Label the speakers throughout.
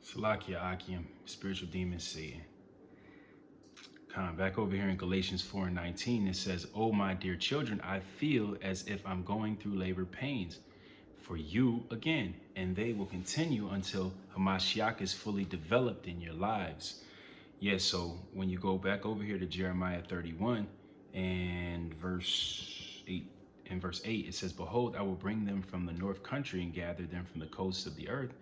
Speaker 1: Salakia Akim, spiritual demon Satan. Back over here in Galatians 4:19, it says, "Oh, my dear children, I feel as if I'm going through labor pains for you again, and they will continue until Hamashiach is fully developed in your lives." Yes, so when you go back over here to Jeremiah 31 and verse 8, it says, "Behold, I will bring them from the north country and gather them from the coasts of the earth,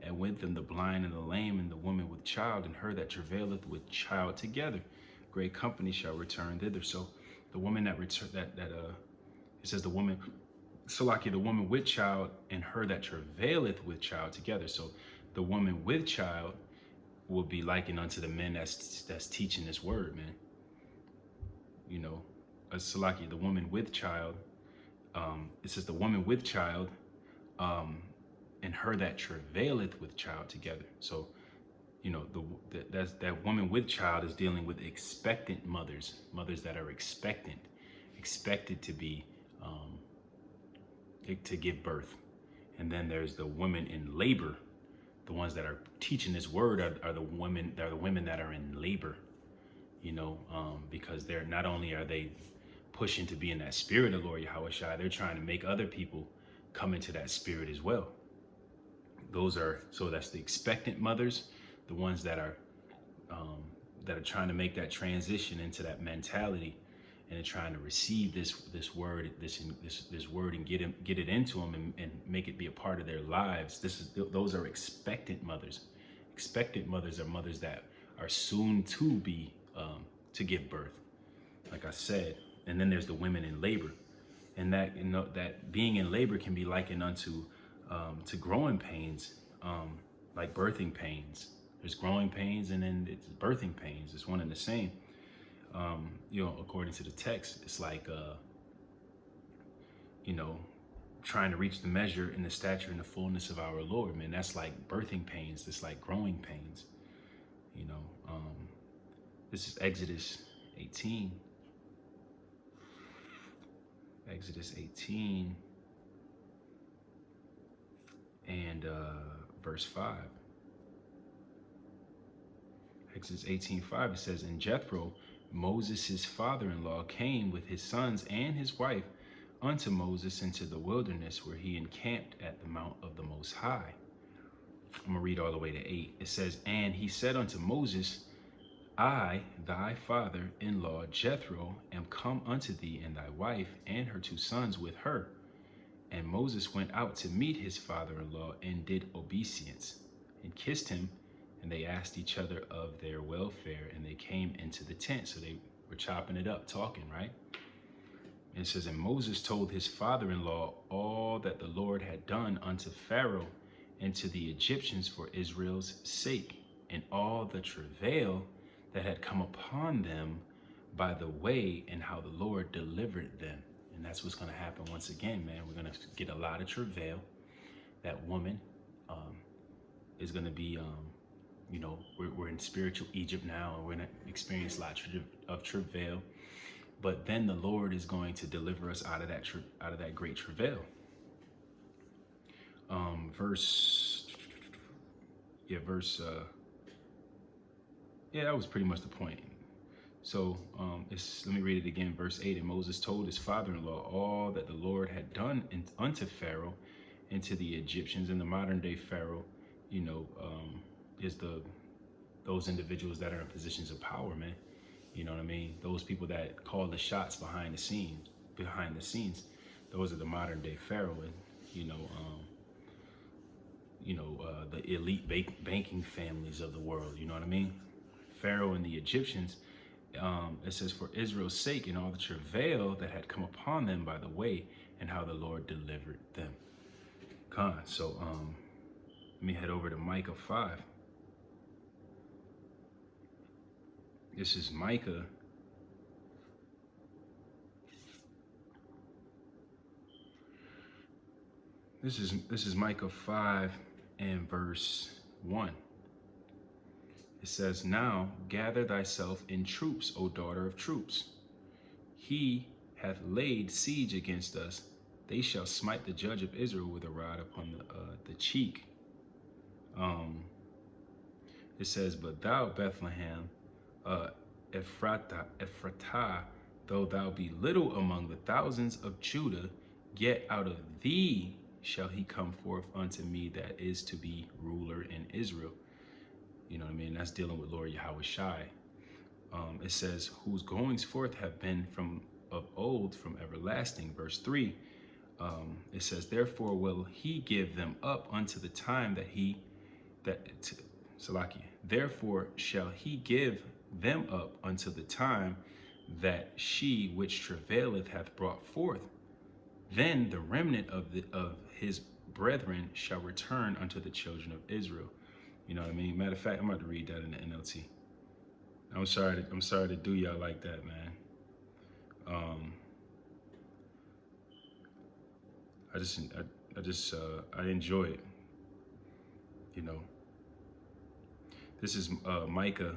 Speaker 1: and with them the blind and the lame and the woman with child and her that travaileth with child together. Great company shall return thither." So the woman that return it says the woman, Salaki, the woman with child and her that travaileth with child together. So the woman with child will be likened unto the men that's teaching this word, man. You know, Salaki, the woman with child. It says the woman with child, and her that travaileth with child together. So, you know, that woman with child is dealing with expectant mothers that are expected to be to give birth. And then there's the women in labor. The ones that are teaching this word are the women. They're the women that are in labor. You know, because they're not only are they pushing to be in that spirit of Lord Yahushua, they're trying to make other people come into that spirit as well. That's the expectant mothers, the ones that are trying to make that transition into that mentality, and they're trying to receive this word and get it into them and make it be a part of their lives. Those are expectant mothers. Expectant mothers are mothers that are soon to be to give birth, like I said. And then there's the women in labor, and that being in labor can be likened unto to growing pains, like birthing pains. There's growing pains and then it's birthing pains. It's one and the same. According to the text, it's like, trying to reach the measure in the stature and the fullness of our Lord, man. That's like birthing pains. It's like growing pains. This is Exodus 18. Exodus 18 and verse 5. Exodus 18:5, it says, "And Jethro, Moses' father-in-law, came with his sons and his wife unto Moses into the wilderness, where he encamped at the mount of the Most High." I'm going to read all the way to 8. It says, "And he said unto Moses, I, thy father-in-law Jethro, am come unto thee, and thy wife and her 2 sons with her. And Moses went out to meet his father-in-law and did obeisance and kissed him. And they asked each other of their welfare, and they came into the tent." So they were chopping it up, talking, right? And it says, "And Moses told his father-in-law all that the Lord had done unto Pharaoh and to the Egyptians for Israel's sake, and all the travail that had come upon them by the way, and how the Lord delivered them." And that's what's going to happen once again, man. We're going to get a lot of travail. That woman is going to be, we're in spiritual Egypt now, and we're going to experience a lot of travail. But then the Lord is going to deliver us out of that great travail. That was pretty much the point. So let me read it again, verse 8. "And Moses told his father-in-law all that the Lord had done unto Pharaoh and to the Egyptians." And the modern day Pharaoh, is those individuals that are in positions of power, man. You know what I mean? Those people that call the shots behind the scenes. Those are the modern day Pharaoh, and the elite banking families of the world. You know what I mean? Pharaoh and the Egyptians. It says, "For Israel's sake, and all the travail that had come upon them by the way, and how the Lord delivered them." So let me head over to Micah 5. This is Micah. This is Micah 5 and verse 1. It says, "Now gather thyself in troops, O daughter of troops. He hath laid siege against us. They shall smite the judge of Israel with a rod upon the cheek." It says, but thou, Bethlehem, Ephratah, though thou be little among the thousands of Judah, yet out of thee shall he come forth unto me that is to be ruler in Israel. You know what I mean? That's dealing with Lord Yahweh Shai. It says, whose goings forth have been from of old, from everlasting. Verse 3, it says, therefore will he give them up unto the time Salakia, therefore shall he give them up until the time that she which travaileth hath brought forth. Then the remnant of his brethren shall return unto the children of Israel. You know what I mean? Matter of fact, I'm about to read that in the NLT. I'm sorry to do y'all like that, man. I enjoy it. You know. This is Micah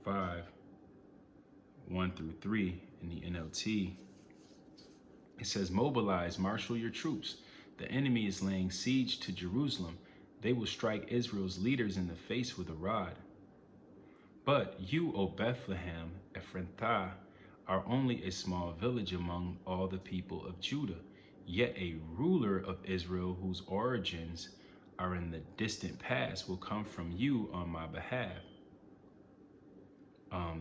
Speaker 1: 5:1-3 in the NLT. It says, mobilize, marshal your troops. The enemy is laying siege to Jerusalem. They will strike Israel's leaders in the face with a rod. But you, O Bethlehem, Ephrathah, are only a small village among all the people of Judah, yet a ruler of Israel whose origins are in the distant past will come from you on my behalf.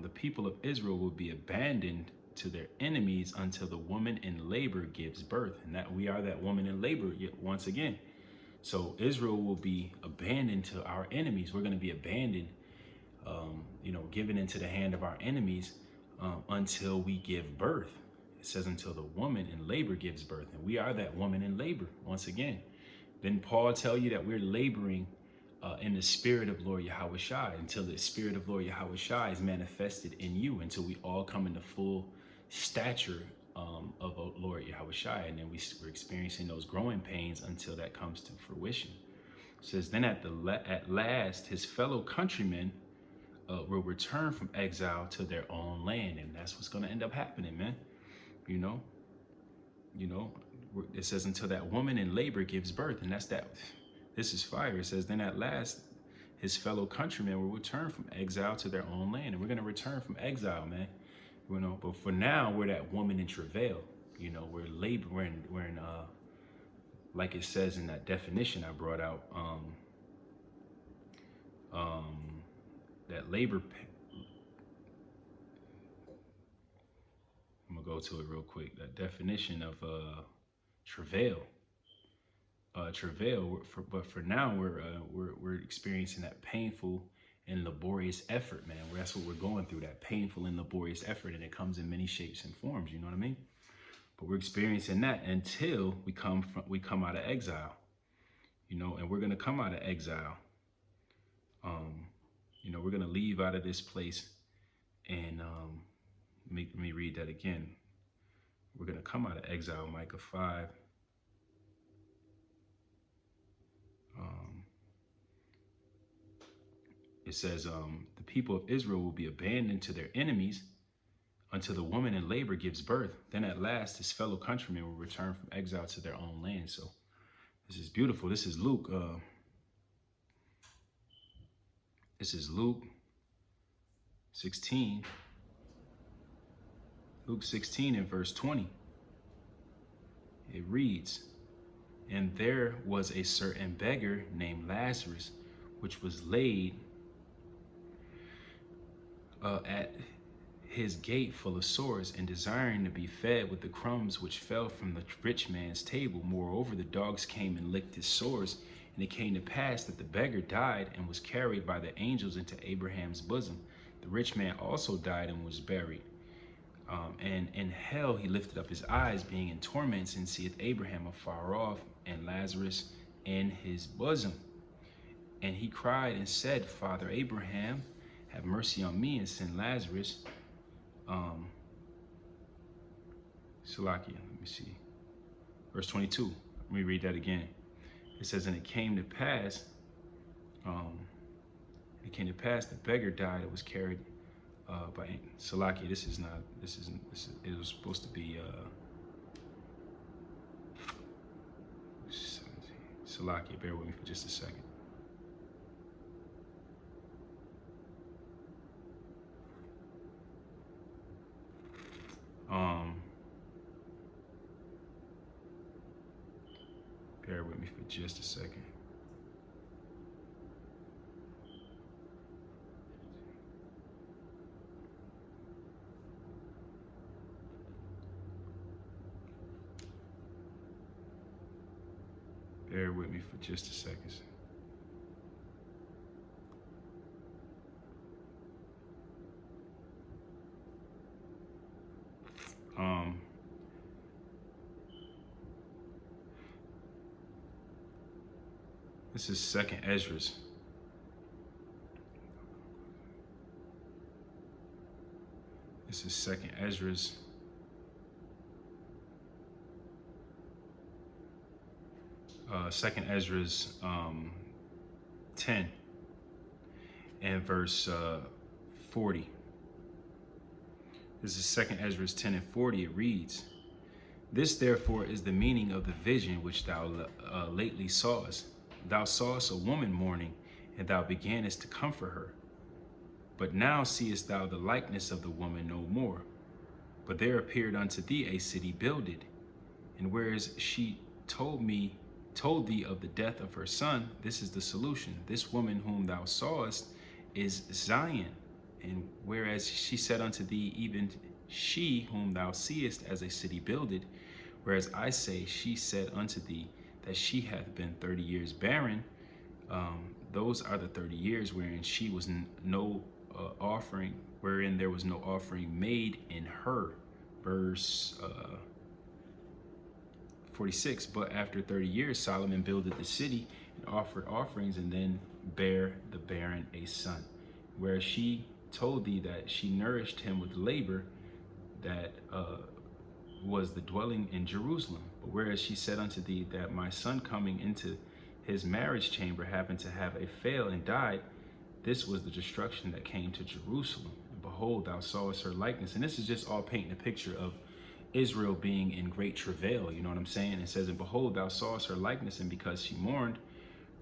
Speaker 1: The people of Israel will be abandoned to their enemies until the woman in labor gives birth. And that we are that woman in labor yet once again. So Israel will be abandoned to our enemies. We're going to be abandoned, given into the hand of our enemies until we give birth. It says until the woman in labor gives birth. And we are that woman in labor once again. Then Paul tell you that we're laboring in the spirit of Lord Yahweh Shai until the spirit of Lord Yahweh Shai is manifested in you, until we all come into full stature of Lord Yahweh Shai. And then we're experiencing those growing pains until that comes to fruition. It says, then at last his fellow countrymen will return from exile to their own land. And that's what's going to end up happening, man. It says until that woman in labor gives birth. And this is fire. It says, then at last his fellow countrymen will return from exile to their own land. And we're going to return from exile, man. But for now, we're that woman in travail. We're labor. We're in like it says in that definition I brought out, that labor. I'm gonna go to it real quick. That definition of travail. Travail. But for now, we're experiencing that painful and laborious effort, man. That's what we're going through. That painful and laborious effort, and it comes in many shapes and forms. You know what I mean? But we're experiencing that until we come out of exile. And we're gonna come out of exile. We're gonna leave out of this place, and let me read that again. We're gonna come out of exile, Micah 5. It says, the people of Israel will be abandoned to their enemies until the woman in labor gives birth. Then at last his fellow countrymen will return from exile to their own land. So this is beautiful. This is Luke. This is Luke 16. Luke 16 and verse 20. It reads, and there was a certain beggar named Lazarus, which was laid at his gate full of sores, and desiring to be fed with the crumbs which fell from the rich man's table. Moreover, the dogs came and licked his sores. And it came to pass that the beggar died and was carried by the angels into Abraham's bosom. The rich man also died and was buried. And in hell he lifted up his eyes, being in torments, and seeth Abraham afar off, and Lazarus in his bosom. And he cried and said, Father Abraham, have mercy on me, and send Lazarus. Salakia, let me see. Verse 22. Let me read that again. It says, and it came to pass, the beggar died and was carried by Salakia. It was supposed to be Salakia. Bear with me for just a second. Bear with me for just a second. Bear with me for just a second. Um, this is Second Esdras. This is Second Esdras. Second Esdras 10 and verse 40. This is Second Esdras 10 and 40. It reads, "This therefore is the meaning of the vision which thou lately sawest. Thou sawest a woman mourning, and thou beganest to comfort her. But now seest thou the likeness of the woman no more. But there appeared unto thee a city builded, and whereas she told thee of the death of her son, this is the solution. This woman whom thou sawest is Zion, and whereas she said unto thee, even she whom thou seest as a city builded, whereas I say she said unto thee that she hath been 30 years barren, those are the 30 years wherein she was no offering, wherein there was no offering made in her." Verse 46, "But after 30 years, Solomon builded the city and offered offerings, and then bare the barren a son. Where she told thee that she nourished him with labor, that was the dwelling in Jerusalem. But whereas she said unto thee that my son coming into his marriage chamber happened to have a fail and died, this was the destruction that came to Jerusalem. And behold, thou sawest her likeness." And this is just all painting a picture of Israel being in great travail, you know what I'm saying? It says, "And behold, thou sawest her likeness, and because she mourned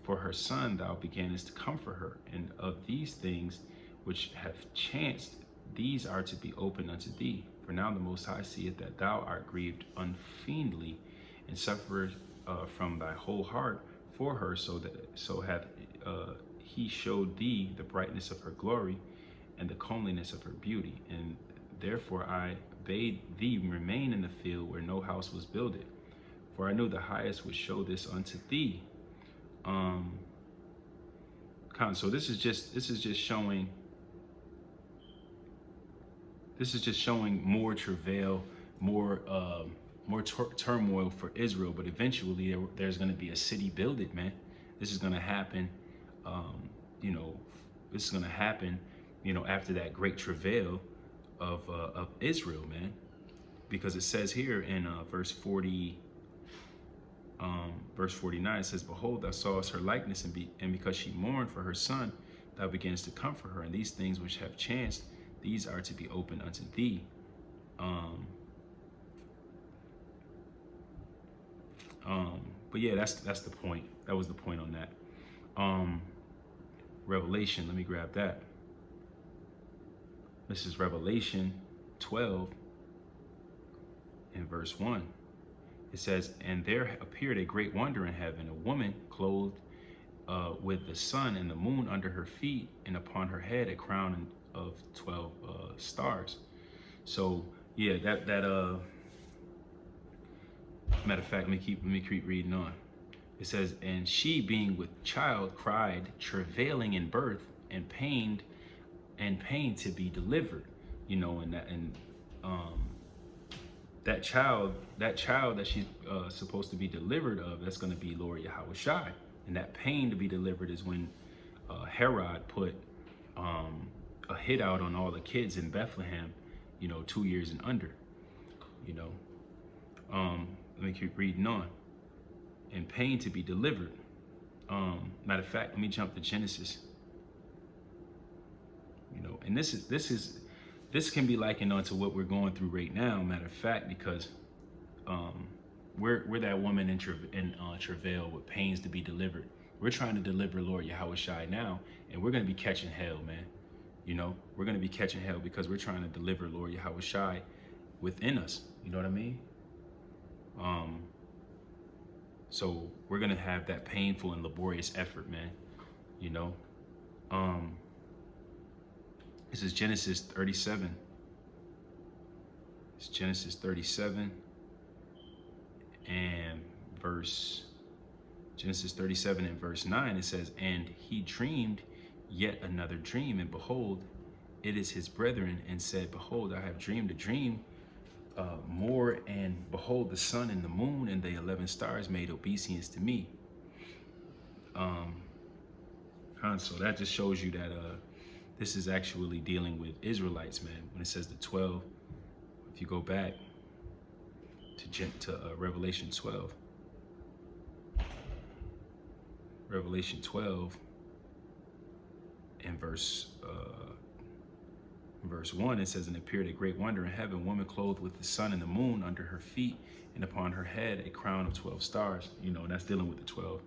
Speaker 1: for her son, thou beganest to comfort her. And of these things which have chanced, these are to be opened unto thee. For now the Most High seeth that thou art grieved unfeignedly, and suffered from thy whole heart for her, so hath he showed thee the brightness of her glory, and the comeliness of her beauty. And therefore I bade thee remain in the field where no house was builded, for I knew the highest would show this unto thee." So this is just showing more travail, more turmoil for Israel. But eventually there's going to be a city builded, man. This is going to happen. This is going to happen, after that great travail of Israel, man. Because it says here in verse 49, it says, "Behold, thou sawest her likeness, and because she mourned for her son, thou beganst to comfort her. And these things which have chanced, these are to be opened unto thee." But yeah, that's the point. That was the point on that. Revelation, let me grab that. This is Revelation 12 in verse 1. It says, "And there appeared a great wonder in heaven, a woman clothed with the sun and the moon under her feet, and upon her head a crown of 12 stars." So yeah, that matter of fact, let me keep reading on. It says, "And she, being with child, cried, travailing in birth, and pained to be delivered." That child that she's supposed to be delivered of, that's going to be Lord Yahushai. And that pain to be delivered is when Herod put a hit out on all the kids in Bethlehem, 2 years and under. Let me keep reading on. "And pain to be delivered." Matter of fact, let me jump to Genesis. And this can be likened onto what we're going through right now. Matter of fact, because we're that woman in travail with pains to be delivered. We're trying to deliver Lord Yahushai now, and we're going to be catching hell, man. We're going to be catching hell because we're trying to deliver Lord Yahushai within us. You know what I mean? So we're gonna have that painful and laborious effort, man. You know, um, this is Genesis 37. It's Genesis 37 and verse Genesis 37 and verse 9. It says, "And he dreamed yet another dream, and behold, it is his brethren, and said, Behold, I have dreamed a dream more, and behold, the sun and the moon and the 11 stars made obeisance to me." So that just shows you that this is actually dealing with Israelites, man. When it says the 12, if you go back to Revelation 12, Revelation 12 and verse 1, it says, "And appeared a great wonder in heaven, woman clothed with the sun and the moon under her feet, and upon her head a crown of 12 stars." You know, and that's dealing with the 12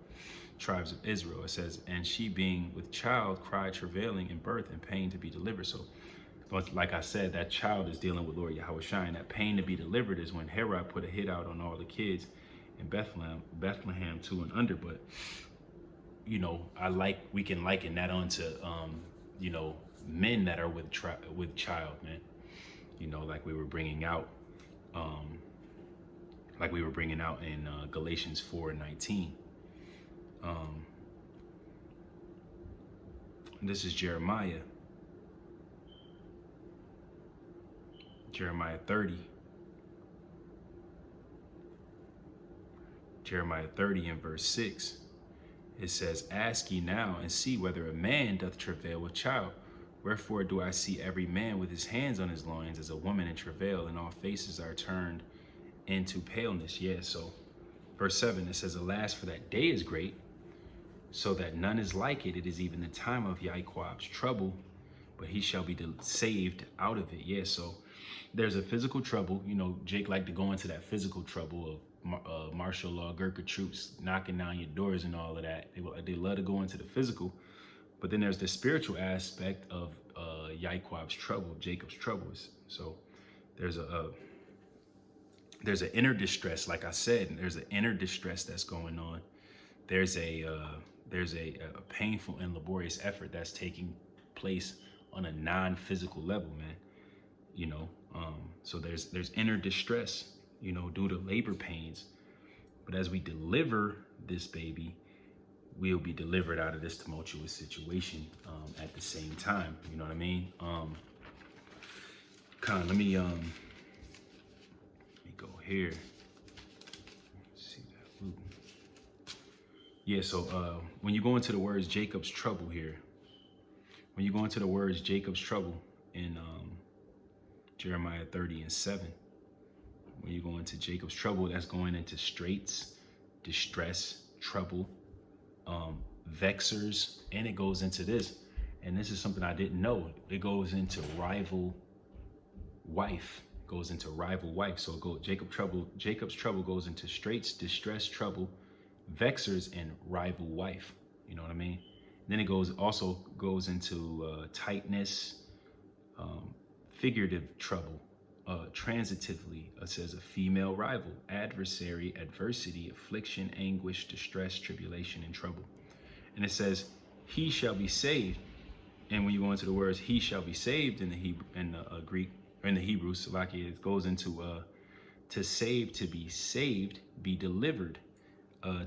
Speaker 1: tribes of Israel. It says, "And she being with child cried, travailing in birth and pain to be delivered." So, like I said, that child is dealing with Lord Yahweh Shai. That pain to be delivered is when Herod put a hit out on all the kids in Bethlehem 2 and under. But, you know, we can liken that onto, you know, men that are with child, man. You know, like we were bringing out in Galatians 4:19. This is Jeremiah 30. Jeremiah 30 and verse 6. It says, "Ask ye now and see whether a man doth travail with child. Wherefore do I see every man with his hands on his loins as a woman in travail, and all faces are turned into paleness." Yeah, so verse 7, it says, "Alas, for that day is great, so that none is like it. It is even the time of Yahweh's trouble, but he shall be saved out of it." Yeah, so there's a physical trouble. You know, Jake liked to go into that physical trouble of martial law, Gurkha troops knocking down your doors and all of that. They love to go into the physical. But then there's the spiritual aspect of Yahweh's trouble, Jacob's troubles. So there's an inner distress, like I said, there's an inner distress that's going on. There's a painful and laborious effort that's taking place on a non-physical level, man. You know, so there's inner distress, you know, due to labor pains. But as we deliver this baby, we'll be delivered out of this tumultuous situation at the same time. You know what I mean? Let me go here. See that. Ooh. Yeah, so when you go into the words Jacob's trouble here, when you go into the words Jacob's trouble in Jeremiah 30 and 7, when you go into Jacob's trouble, that's going into straits, distress, trouble, vexers, and it goes into this. And this is something I didn't know. It goes into rival wife. So Jacob's trouble goes into straits, distress, trouble, vexers, and rival wife. You know what I mean? Then it also goes into tightness, figurative trouble, transitively. It says a female rival, adversary, adversity, affliction, anguish, distress, tribulation, and trouble. And it says, "He shall be saved." And when you go into the words "he shall be saved" in the Greek, or in the Hebrew, Salakia, it goes into to save, to be saved, be delivered,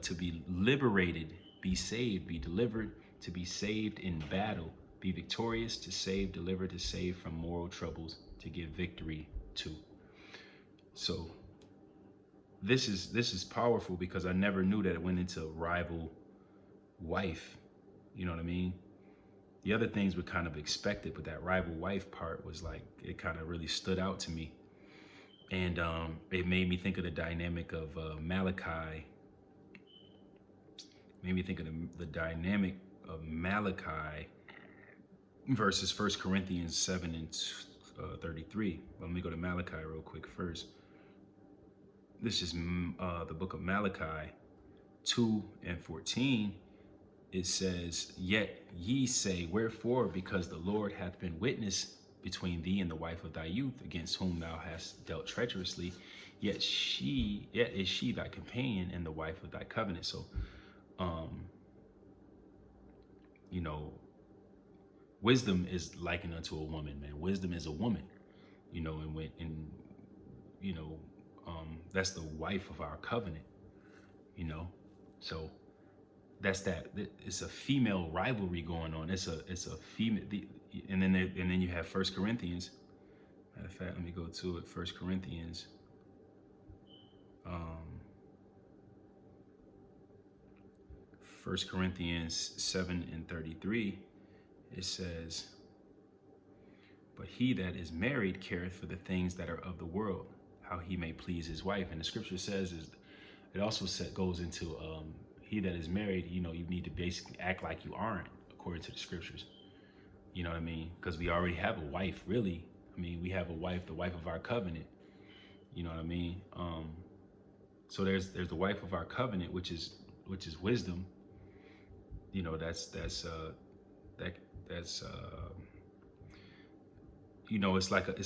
Speaker 1: to be liberated, be saved, be delivered, to be saved in battle, be victorious, to save, deliver, to save from moral troubles, to give victory to. So this is powerful, because I never knew that it went into rival wife. You know what I mean? The other things were kind of expected, but that rival wife part was like, it kind of really stood out to me. And it made me think of the dynamic of Malachi. Made me think of the dynamic of Malachi versus 1 Corinthians 7 and 33. Let me go to Malachi real quick first. This is the book of Malachi 2 and 14. It says, "Yet ye say, wherefore? Because the Lord hath been witness between thee and the wife of thy youth, against whom thou hast dealt treacherously, yet is she thy companion and the wife of thy covenant. So, you know, wisdom is likened unto a woman, man. Wisdom is a woman, you know, that's the wife of our covenant, you know. So that's that. It's a female rivalry going on. It's a female, and then you have First Corinthians. Matter of fact, let me go to it. First Corinthians. First Corinthians 7:33. It says, "But he that is married careth for the things that are of the world, how he may please his wife." And the scripture says it also goes into he that is married. You need to basically act like you aren't, according to the scriptures. You know what I mean? Because we already have a wife, really. I mean, we have a wife, the wife of our covenant. You know what I mean? So there's the wife of our covenant, which is wisdom. You know, that's it's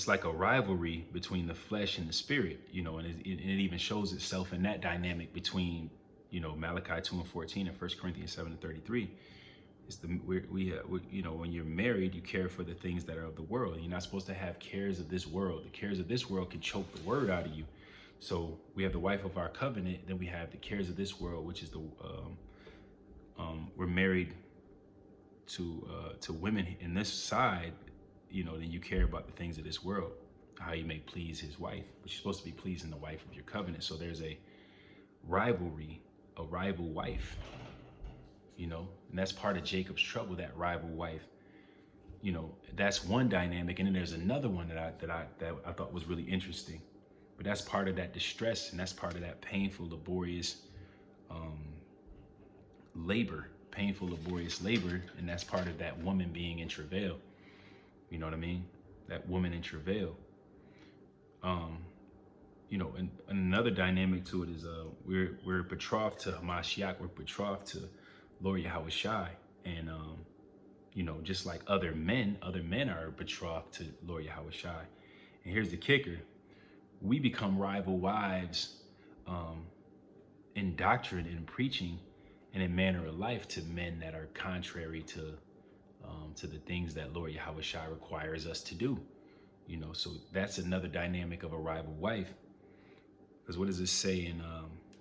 Speaker 1: like a rivalry between the flesh and the spirit. And it even shows itself in that dynamic between Malachi 2:14 and 1 Corinthians 7:33. It's when you're married, you care for the things that are of the world. You're not supposed to have cares of this world. The cares of this world can choke the word out of you. So we have the wife of our covenant, then we have the cares of this world, which is we're married to women in this side. Then you care about the things of this world, how you may please his wife, but you're supposed to be pleasing the wife of your covenant. So there's a rivalry, a rival wife, and that's part of Jacob's trouble, that rival wife. That's one dynamic. And then there's another one that I thought was really interesting, but that's part of that distress, and that's part of that painful, laborious labor, and that's part of that woman being in travail. You know what I mean? That woman in travail. And another dynamic to it is we're betrothed to Hamashiach, we're betrothed to Lord Yahweh Shai. And just like other men are betrothed to Lord Yahweh Shai. And here's the kicker: we become rival wives in doctrine and preaching and in manner of life to men that are contrary to the things that Lord Yahweh Shai requires us to do. So that's another dynamic of a rival wife. Because what does it say in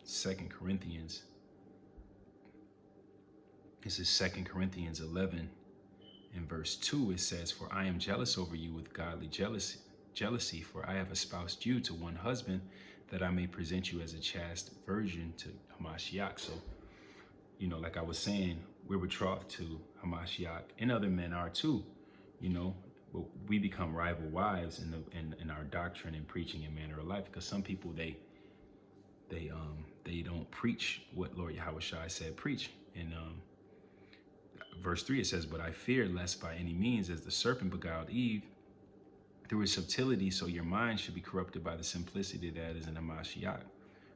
Speaker 1: 2 Corinthians? This is 2 Corinthians 11 in verse 2. It says, "For I am jealous over you with godly jealousy, for I have espoused you to one husband, that I may present you as a chaste virgin to Hamashiach." So, like I was saying, we're betrothed to Hamashiach, and other men are too, but we become rival wives in our doctrine and preaching and manner of life, because some people they don't preach what Lord Yahweh Shai said preach. In verse 3 it says, "But I fear lest by any means, as the serpent beguiled Eve through his subtlety, so your mind should be corrupted by the simplicity that is in Hamashiach.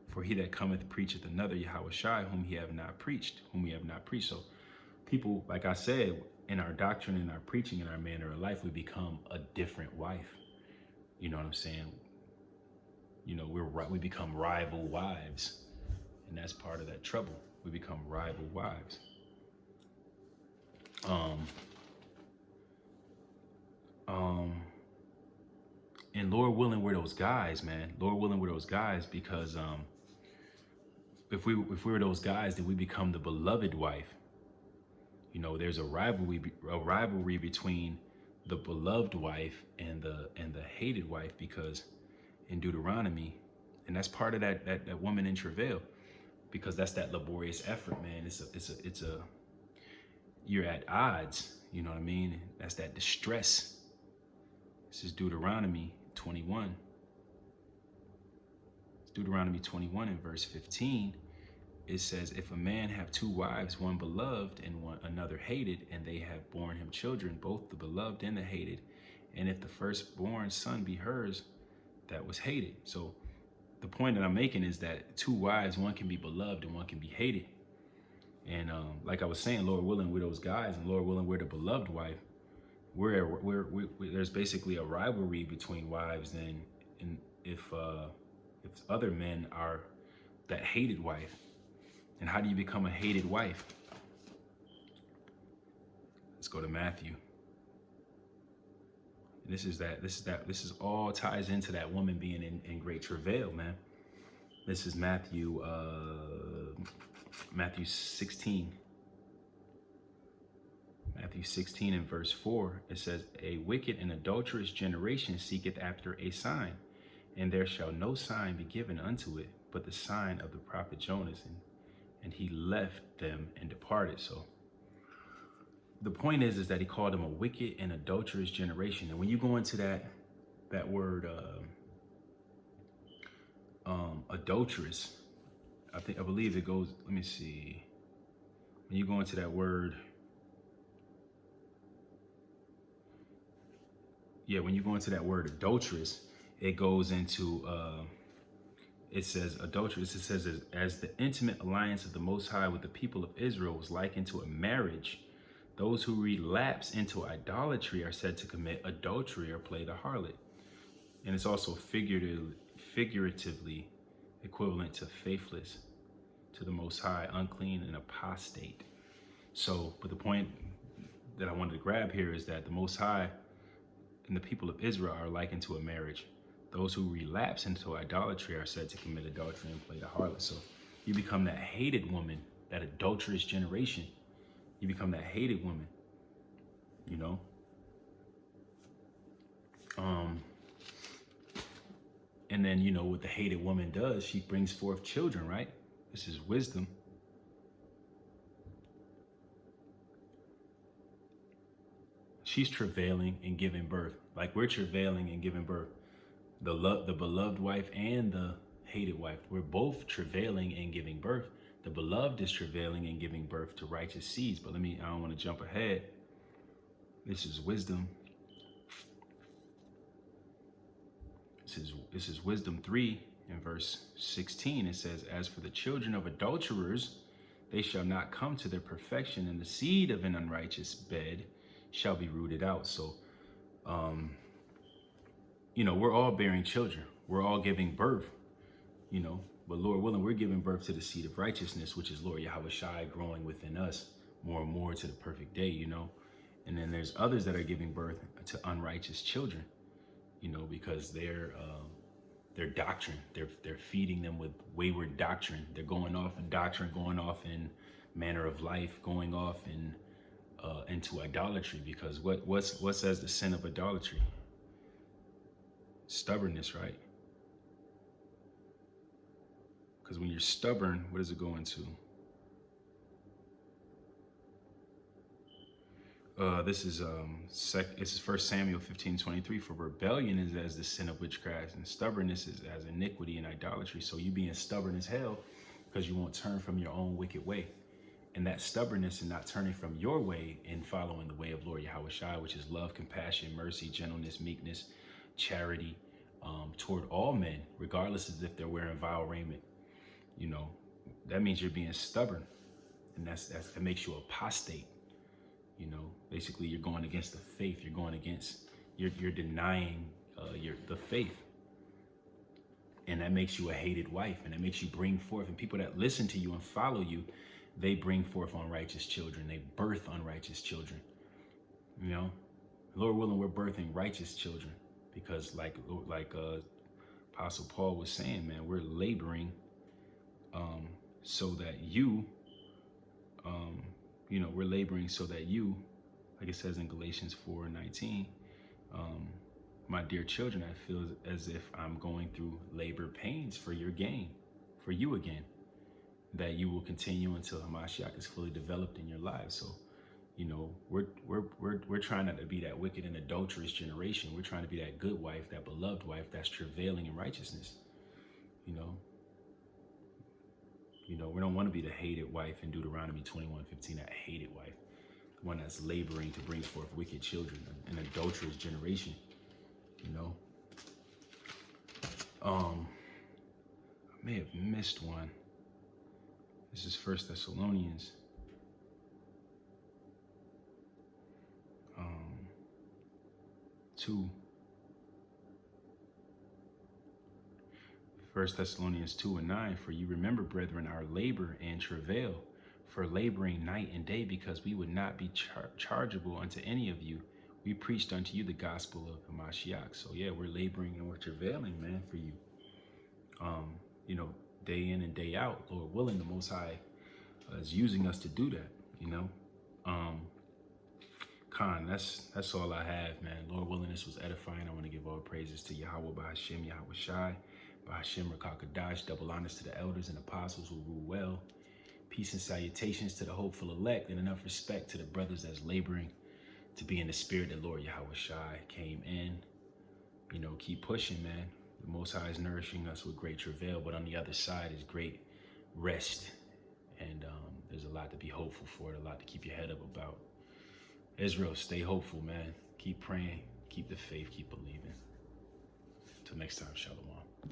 Speaker 1: For he that cometh preacheth another Yahweh Shai, whom we have not preached. So people, like I said, in our doctrine, in our preaching, in our manner of life, we become a different wife. You know what I'm saying? We become rival wives, and that's part of that trouble. We become rival wives. And Lord willing, we're those guys, man. Lord willing, we're those guys, because if we were those guys, then we become the beloved wife. There's a rivalry between the beloved wife and the hated wife, because in Deuteronomy, and that's part of that woman in travail, because that's that laborious effort, man. It's a you're at odds. You know what I mean? That's that distress. This is Deuteronomy 21. It's Deuteronomy 21 in verse 15. It says, "If a man have two wives, one beloved and one another hated, and they have borne him children, both the beloved and the hated, and if the firstborn son be hers, that was hated." So the point that I'm making is that two wives, one can be beloved and one can be hated. And like I was saying, Lord willing, we're those guys, and Lord willing, we're the beloved wife. there's basically a rivalry between wives, and if other men are that hated wife. And how do you become a hated wife? Let's go to Matthew. This is all ties into that woman being in great travail, man. This is Matthew 16. Matthew 16 and verse 4, it says, "A wicked and adulterous generation seeketh after a sign, and there shall no sign be given unto it, but the sign of the prophet Jonas. And he left them and departed." So the point is that he called them a wicked and adulterous generation. And when you go into that word adulterous, I believe it goes, let me see. When you go into that word, when you go into that word adulterous, it goes into it says adulterous. It says, as the intimate alliance of the Most High with the people of Israel was likened to a marriage, those who relapse into idolatry are said to commit adultery or play the harlot. And it's also figuratively equivalent to faithless to the Most High, unclean, and apostate. So, but the point that I wanted to grab here is that the Most High and the people of Israel are likened to a marriage. Those who relapse into idolatry are said to commit adultery and play the harlot. So you become that hated woman, that adulterous generation. You become that hated woman, you know? And then, you know, what the hated woman does, she brings forth children, right? This is wisdom. She's travailing and giving birth. Like we're travailing and giving birth. The beloved wife and the hated wife, we're both travailing and giving birth. The beloved is travailing and giving birth to righteous seeds. But I don't want to jump ahead. This is wisdom. This is wisdom 3 in verse 16. It says, "As for the children of adulterers, they shall not come to their perfection, and the seed of an unrighteous bed shall be rooted out." So, you know, we're all bearing children. We're all giving birth, you know, but Lord willing, we're giving birth to the seed of righteousness, which is Lord Yahweh Shai growing within us more and more to the perfect day, you know. And then there's others that are giving birth to unrighteous children, you know, because their doctrine, they're feeding them with wayward doctrine. They're going off in doctrine, going off in manner of life, going off in into idolatry. Because what says the sin of idolatry? Stubbornness, right? Because when you're stubborn, what does it go into? This is 1 Samuel 15:23. "For rebellion is as the sin of witchcraft, and stubbornness is as iniquity and idolatry." So you being stubborn as hell because you won't turn from your own wicked way. And that stubbornness and not turning from your way and following the way of Lord Yahweh Shai, which is love, compassion, mercy, gentleness, meekness, charity, toward all men, regardless of if they're wearing vile raiment. You know, that means you're being stubborn, and that makes you apostate. You know, basically you're going against the faith. You're going against, you're denying the faith. And that makes you a hated wife, and that makes you bring forth, and people that listen to you and follow you, they bring forth unrighteous children. They birth unrighteous children. You know, Lord willing, we're birthing righteous children because like Apostle Paul was saying, man, we're laboring so that you, you know, we're laboring so that you, like it says in Galatians 4:19, my dear children, I feel as if I'm going through labor pains for your gain, for you again, that you will continue until Hamashiach is fully developed in your lives. So, you know, we're trying not to be that wicked and adulterous generation. We're trying to be that good wife, that beloved wife, that's travailing in righteousness. You know, we don't want to be the hated wife in Deuteronomy 21:15, that hated wife, the one that's laboring to bring forth wicked children, an adulterous generation. You know, I may have missed one. This is 1 Thessalonians. 2. 1 Thessalonians 2 and 9, for you remember, brethren, our labor and travail, for laboring night and day, because we would not be chargeable unto any of you. We preached unto you the gospel of Hamashiach. So yeah, we're laboring and we're travailing, man, for you. You know, day in and day out, Lord willing, the Most High is using us to do that, you know. Khan, that's all I have, man. Lord willing, this was edifying. I want to give all praises to Yahweh Bahashem, Yahweh Shai, Bahashem Rakakadash, double honors to the elders and apostles who rule well. Peace and salutations to the hopeful elect, and enough respect to the brothers that's laboring to be in the spirit that Lord Yahweh Shai came in. You know, keep pushing, man. The Most High is nourishing us with great travail, but on the other side is great rest. And there's a lot to be hopeful for, a lot to keep your head up about. Israel, stay hopeful, man. Keep praying, keep the faith, keep believing. Until next time, Shalom.